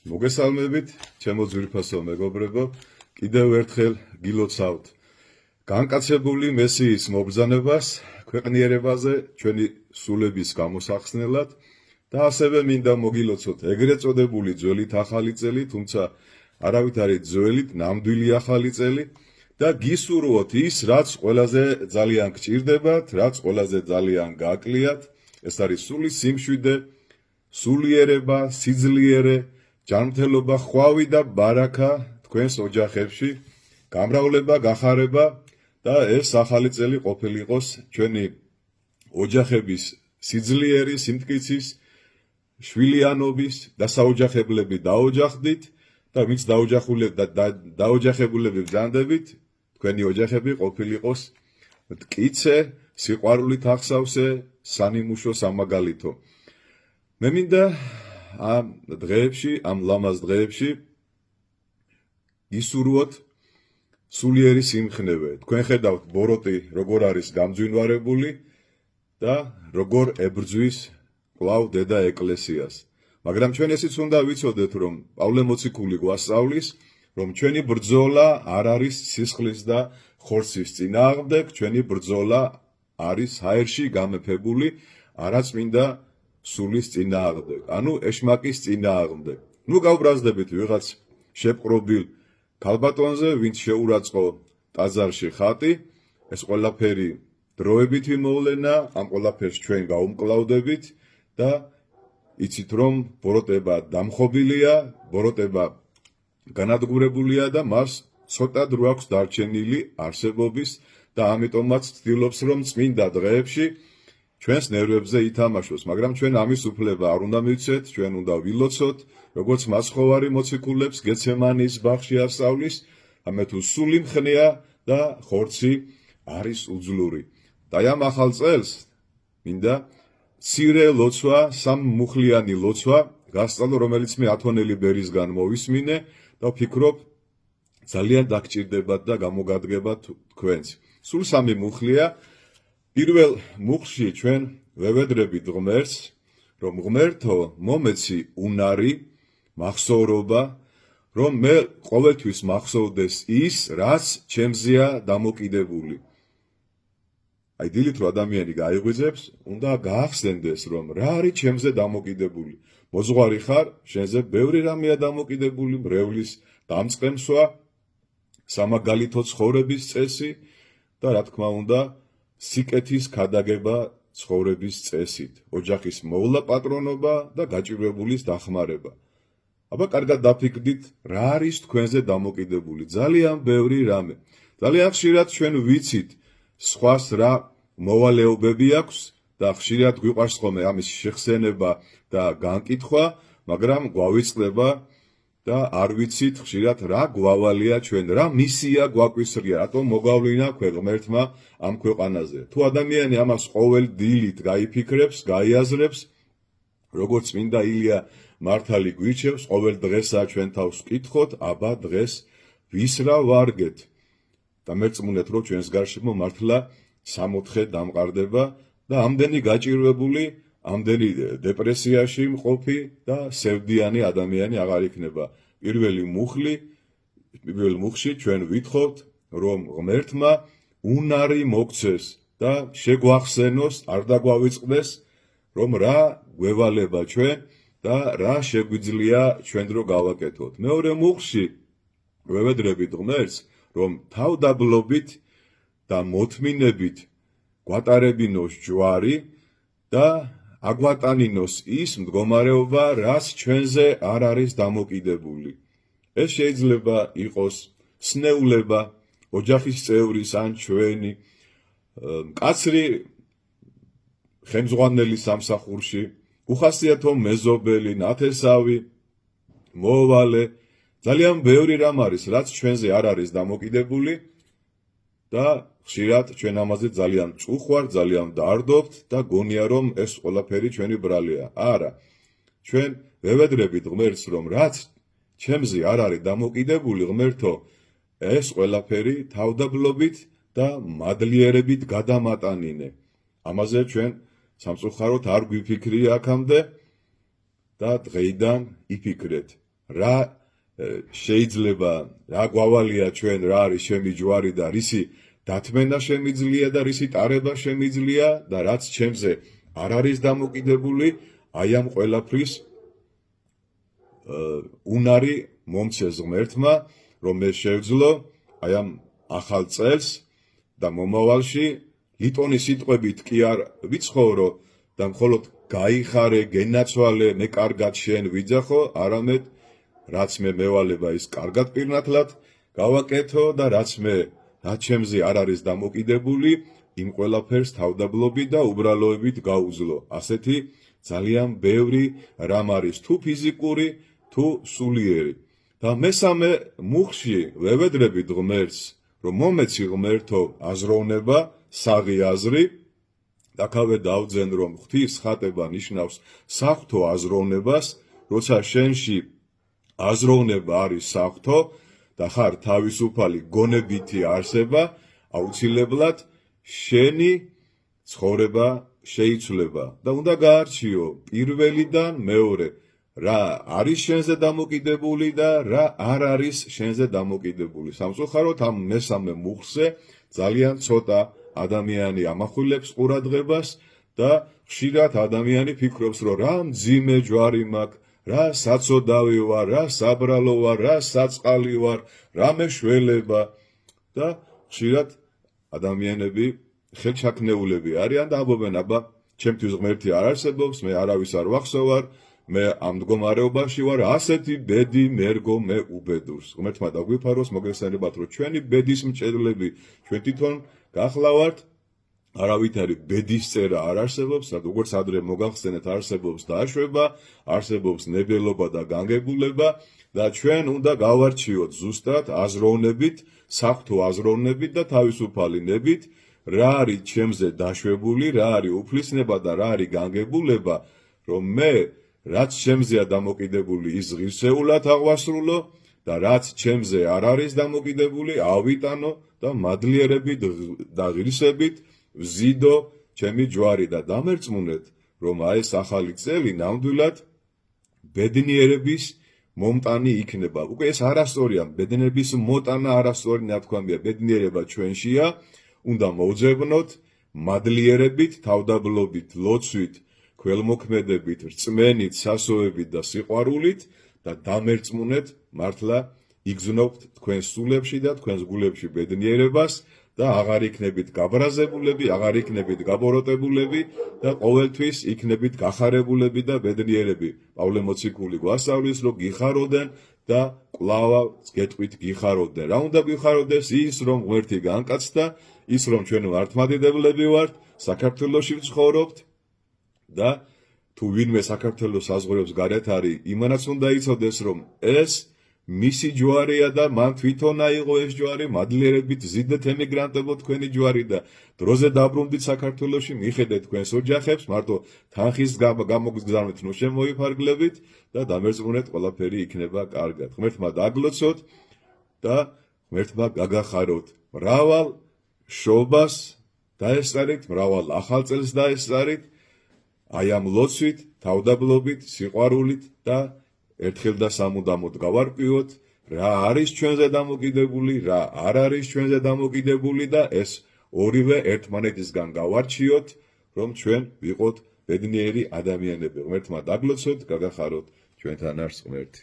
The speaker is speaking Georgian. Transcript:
მოგესალმებით, ჩემო ძვირფასო მეგობრებო, კიდევ ერთხელ გილოცავთ განკაცებული მესიის მობრძანებას ქვეყნიერებაზე ჩვენი სულების გამოსახსნელად და ასევე მინდა მოგილოცოთ ეგრეთ წოდებული ძველით ახალი წელი, თუმცა არავით არის ძველით ნამდვილი ახალი წელი და გისურვოთ ის, რაც ყველაზე ძალიან გჭირდებათ, რაც ყველაზე ძალიან გაკლიათ, ეს არის სული სიმშვიდე, სულიერება, სიძლიერე, ჯანმრთელობა, ხვავი და ბარაქა თქვენს ოჯახებში, გამრავლება, გახარება და ეს ახალი წელი ყოფილიყოს ჩვენი ოჯახების სიძლიერის, სიმტკიცის, შვილიანობის და საოჯახებლები დაოჯახდით და ვინც დაოჯახებულები ბრძანდებით, თქვენი ოჯახები ყოფილიყოს მტკიცე, სიყვარულით ახსავსე, სანიმუშო, სამაგალითო. მე მინდა ამ დღეებში, ამ ლამაზ დღეებში ისურვოთ სულიერი სიმხნევე. თქვენ ხედავთ ბოროტი როგორ არის გამძვინვარებული და როგორ ებრძვის კვლავ დედა ეკლესიას. მაგრამ ჩვენ ესიც უნდა ვიცოდეთ, რომ პავლე მოციქული გვასწავლის, რომ ჩვენი ბრძოლა არ არის სისხლის და ხორცის წინააღმდეგ, ჩვენი ბრძოლა არის ჰაერში გამეფებული არაწმინდა სულის წინააღმდეგ, ანუ ეშმაკის წინააღმდეგ. ნუ გავბრაზდებით ვიღაც შეპყრობილ ქალბატონზე, ვინც შეურაცხო ტაძარში ხატი, ეს ყველაფერი დროებითი მოვლენა, ამ ყველაფერს ჩვენ გაუმკლავდებით და იცით რომ ბოროტება დამხობილია, ბოროტება განადგურებულია და მას ცოტა დრო აქვს დარჩენილი არსებობის და ამიტომაც ცდილობს რომ წმინდა დღეებში ჩვენს ნერვებზე ითამაშოს, მაგრამ ჩვენ ამის უფლება არ უნდა მივცეთ, ჩვენ უნდა ვილოცოთ, როგორც მაცხოვარი მოციქულებს გეცემანის ბაღში ასწავლის, ამე თუ სული მხნეა და ხორცი არის უძლური. და ამ ახალ წელს მინდა მცირე ლოცვა, სამმუხლიანი ლოცვა გასწავლო, რომელიც მე ათონელი ბერისგან მოვისმინე და ვფიქრობ ძალიან დაგჭირდებათ და გამოგადგებათ თქვენც. სულ სამი მუხლია. პირველ მუხლში ჩვენ ვევედრებით ღმერთს, რომ ღმერთო მომეცი უნარი, მახსოვრობა, რომ მე ყოველთვის მახსოვდეს ის, რაც ჩემზეა დამოკიდებული. აი დილით რომ ადამიანი გაიღვიძებს, უნდა გაახსენდეს, რომ რა არის ჩემზე დამოკიდებული. მოძღვარი ხარ, შენზე ბევრი რამეა დამოკიდებული, მრევლის დამწყემსვა, სამაგალითო ცხოვრების წესი და რა თქმა უნდა სიკეთის ქადაგება ცხოვრების წესით, ოჯახის მოვლა პატრონობა და გაჭირვებულის დახმარება. აბა კარგად დაფიქრდით, რა არის თქვენზე დამოკიდებული? ძალიან ბევრი რამე. ძალიან ხშირად ჩვენ ვიცით სხვას რა მოვალეობები აქვს და ხშირად გვიყვარს ხოლმე ამის შეხსენება და განკითხვა, მაგრამ გვავიწყდება და არ ვიცით ხშირად რა გვავალია ჩვენ, რა მისია გვაკვისრია, რატომ მოგავლინა ღმერთმა ამ ქვეყანაზე. თუ ადამიანი ამას ყოველ დილით გაიფიქრებს, გაიაზრებს, როგორც წმინდა ილია მართალი გვირჩევს, ყოველ დღესა ჩვენ თავს ვკითხოთ, აბა დღეს ვის რა ვარგეთ და მერწმუნეთ, რომ ჩვენს გარშემო მართლა სამოთხე დამყარდება და ამდენი გაჭირვებული, ამდენი დეპრესიაში მყოფი და სევდიანი ადამიანი აღარ იქნება. პირველ მუხლში ჩვენ ვითხოვთ, რომ ღმერთმა უნარი მოგცეს და შეგვახსენოს, არ დაგვავიწყდეს, რომ რა გვევალება ჩვენ და რა შეგვიძლია ჩვენ დრო გავაკეთოთ. მეორე მუხლში ვევედრებით ღმერთს, რომ თავდაბლობით და მოთმინებით გვატარებინოს ჯვარი და აგვატანინოს ის მდგომარეობა, რაც ჩვენზე არ არის დამოკიდებული. ეს შეიძლება იყოს სნეულება, ოჯახის წევრის ან ჩვენი, მკაცრი ხელმძღვანელი სამსახურში, უხასიათო მეზობელი, ნათესავი, მოვალე, ძალიან ბევრი რამ არის, რაც ჩვენზე არ არის დამოკიდებული და ხშირად ჩვენ ამაზე ძალიან წუხვართ, ძალიან დარდობთ და გონია რომ ეს ყველაფერი ჩვენი ბრალია. არა, ჩვენ ვევედრებით ღმერთს, რომ რაც ჩემზე არ არის დამოკიდებული, ღმერთო, ეს ყველაფერი თავდაბლობით და მადლიერებით გადამატანინე. ამაზე ჩვენ სამწუხაროდ არ გვიფიქრია აქამდე და დღეიდან იფიქრეთ. რა შეიძლება რა გვავალია ჩვენ რა არის ჩემი ჯვარი და რისი დათმენა შემიძლია და რისი ტარება შემიძლია და რაც ჩემზე არ არის დამოკიდებული აი ამ ყველაფრის უნარი მომცეს ღმერთმა რომ მე შევძლო აი ამ ახალ წელს და მომავალში ლიტონის სიტყვებით კი არ ვიცხოვრო და მხოლოდ გაიხარე გენაცვალე მე კარგად შენ ვიძახო არამედ რაც მე მევალება ის კარგად პირნათლად გავაკეთო და რაც ჩემზე არ არის დამოკიდებული იმ ყველაფერს თავდაბლობით და უბრალოებით გაუძლო ასეთი ძალიან ბევრი რამ არის თუ ფიზიკური თუ სულიერი და მესამე მუხში ვევედრებით ღმერთს რომ მომეცი ღმერთო აზროვნება საღი აზრი დაკავე დავძენ რომ ღვთის ხატება ნიშნავს საღვთო აზროვნებას როცა შენში აზროვნება არის საღვთო და ხარ თავისუფალი გონებითი არსება აუცილებლად შენი ცხოვრება შეიცვლება და უნდა გაარჩიო პირველიდან მეორე რა არის შენზე დამოკიდებული და რა არ არის შენზე დამოკიდებული სამწუხაროდ ამ მესამე მუხზე ძალიან ცოტა ადამიანი ამახვილებს ყურადღებას და ხშირად ადამიანი ფიქრობს რომ რა მძიმე ჯვარი მაქვს რა საწოდავი ვარ რა საბრალო ვარ რა საწყალი ვარ რა მეშველება და ხშირად ადამიანები ხელჩაქნეულები არიან და ამბობენ აბა ჩემთვის ღმერთი არ არსებობს მე არავის არ ვახსოვარ მე ამ მდგომარეობაში ვარ ასეთი ბედი მერგო მე უბედურს ღმერთმა დაგვიფაროს მოგესალმებათ რომ ჩვენი ბედის მჭედლები ჩვენ თვითონ გახლავართ არავითარი ბედის წერა არ არსებობს და როგორც ადრე მოგახსენეთ არსებობს დაშვება არსებობს ნებელობა და განგებულება და ჩვენ უნდა გავარჩიოთ ზუსტად აზროვნებით საღვთო აზროვნებით და თავისუფალი ნებით რა არის ჩემზე დაშვებული რა არის უფლისნება და რა არის განგებულება რომ მე რაც ჩემზეა დამოკიდებული ის ღირსეულად აღვასრულო და რაც ჩემზე არ არის დამოკიდებული ავიტანო და მადლიერებით და ღირსებით ვზიდო ჩემი ჯვარი და დამერწმუნეთ რომ აი ეს ახალი წელი ნამდვილად ბედნიერების მომტანი იქნება უკვე ეს არასწორია ბედნიერების მოტანა არასწორი ნათქვამია ბედნიერება ჩვენშია უნდა მოვძებნოთ მადლიერებით თავდაბლობით ლოცვით ქველმოქმედებით რწმენით სასოებით და სიყვარულით და დამერწმუნეთ მართლა იგზნობთ თქვენს სულებში და თქვენს გულებში ბედნიერებას და აღარ იქნებით გაბრაზებულები, აღარ იქნებით გაბოროტებულები და ყოველთვის იქნებით გახარებულები და ბედნიერები. პავლე მოციქული გვასწავლის, რომ გიხაროდენ და კვლავ გეტყვით გიხაროდენ. რა უნდა გიხაროდეს? ის, რომ ღმერთი განკაცდა, ის, რომ ჩვენ მართლმადიდებლები ვართ, საქართველოში ვცხოვრობთ და თუ ვინმე საქართველოს საზღვრებს გარეთ არის, იმანაც უნდა იცოდეს, რომ ეს მისი ჯვარია და მან თვითონ აიღო ეს ჯვარი, მადლიერებით ზიდეთ ემიგრანტებო თქვენი ჯვარი და დროზე დაბრუნდით საქართველოში, მიხედეთ თქვენს ოჯახებს, მარტო თანხის გამოგზავნეთ, ნუ შემოიფარგლებით და დამერწმუნეთ, ყველაფერი იქნება კარგად. ღმერთმა დაგლოცოთ და ღმერთმა გაგახაროთ. მრავალ შობას დაესწარით, მრავალ ახალ წელს დაესწარით, აი ამ ლოცვით, თავდაბლობით, სიყვარულით და ერთხელ და სამუდამოდ გავარკვიოთ, რა არის ჩვენზე დამოკიდებული, რა არ არის ჩვენზე დამოკიდებული და ეს ორივე ერთმანეთისგან გავარჩიოთ, რომ ჩვენ ვიყოთ ბედნიერი ადამიანები. ღმერთმა დაგლოცოთ, გაგახაროთ ჩვენთან არის ღმერთი.